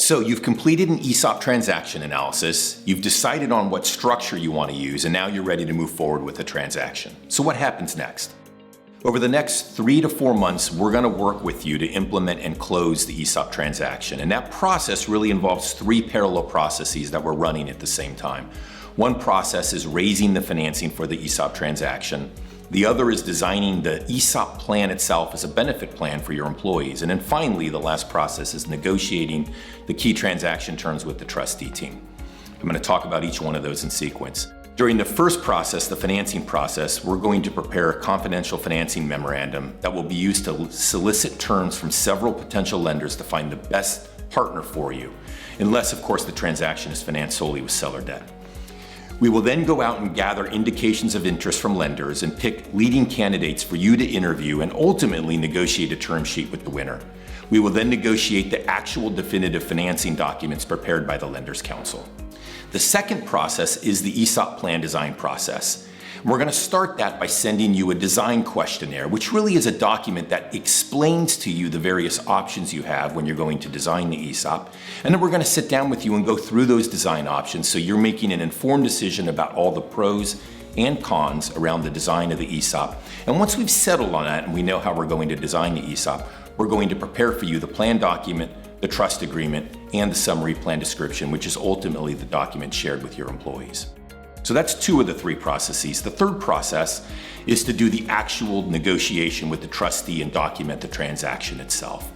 So you've completed an ESOP transaction analysis, you've decided on what structure you want to use, and now you're ready to move forward with the transaction. So what happens next? Over the next 3 to 4 months, we're going to work with you to implement and close the ESOP transaction. And that process really involves 3 parallel processes that we're running at the same time. One process is raising the financing for the ESOP transaction. The other is designing the ESOP plan itself as a benefit plan for your employees. And then finally, the last process is negotiating the key transaction terms with the trustee team. I'm going to talk about each one of those in sequence. During the first process, the financing process, we're going to prepare a confidential financing memorandum that will be used to solicit terms from several potential lenders to find the best partner for you, unless, of course, the transaction is financed solely with seller debt. We will then go out and gather indications of interest from lenders and pick leading candidates for you to interview and ultimately negotiate a term sheet with the winner. We will then negotiate the actual definitive financing documents prepared by the Lenders Council. The second process is the ESOP plan design process. We're going to start that by sending you a design questionnaire, which really is a document that explains to you the various options you have when you're going to design the ESOP. And then we're going to sit down with you and go through those design options so you're making an informed decision about all the pros and cons around the design of the ESOP. And once we've settled on that and we know how we're going to design the ESOP, we're going to prepare for you the plan document, the trust agreement, and the summary plan description, which is ultimately the document shared with your employees. So that's 2 of the 3 processes. The third process is to do the actual negotiation with the trustee and document the transaction itself.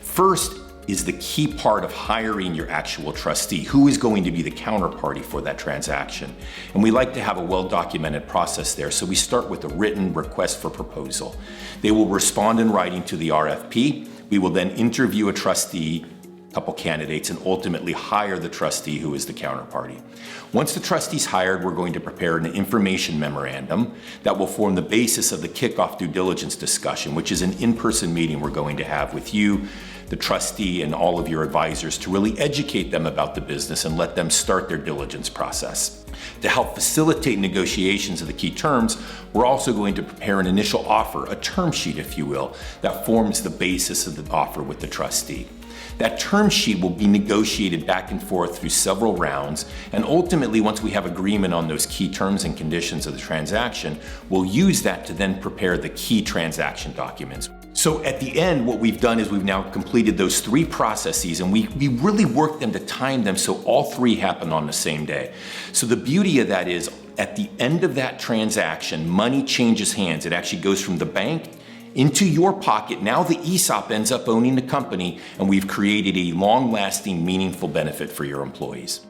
First is the key part of hiring your actual trustee, who is going to be the counterparty for that transaction. And we like to have a well-documented process there, so we start with a written request for proposal. They will respond in writing to the RFP. We will then interview a trustee, a couple candidates, and ultimately hire the trustee who is the counterparty. Once the trustee's hired, we're going to prepare an information memorandum that will form the basis of the kickoff due diligence discussion, which is an in-person meeting we're going to have with you, the trustee, and all of your advisors to really educate them about the business and let them start their diligence process. To help facilitate negotiations of the key terms, we're also going to prepare an initial offer, a term sheet, if you will, that forms the basis of the offer with the trustee. That term sheet will be negotiated back and forth through several rounds, and ultimately, once we have agreement on those key terms and conditions of the transaction, we'll use that to then prepare the key transaction documents. So at the end, what we've done is we've now completed those 3 processes, and we really worked them to time them so all 3 happen on the same day. So the beauty of that is, at the end of that transaction, money changes hands. It actually goes from the bank into your pocket. Now the ESOP ends up owning the company, and we've created a long-lasting, meaningful benefit for your employees.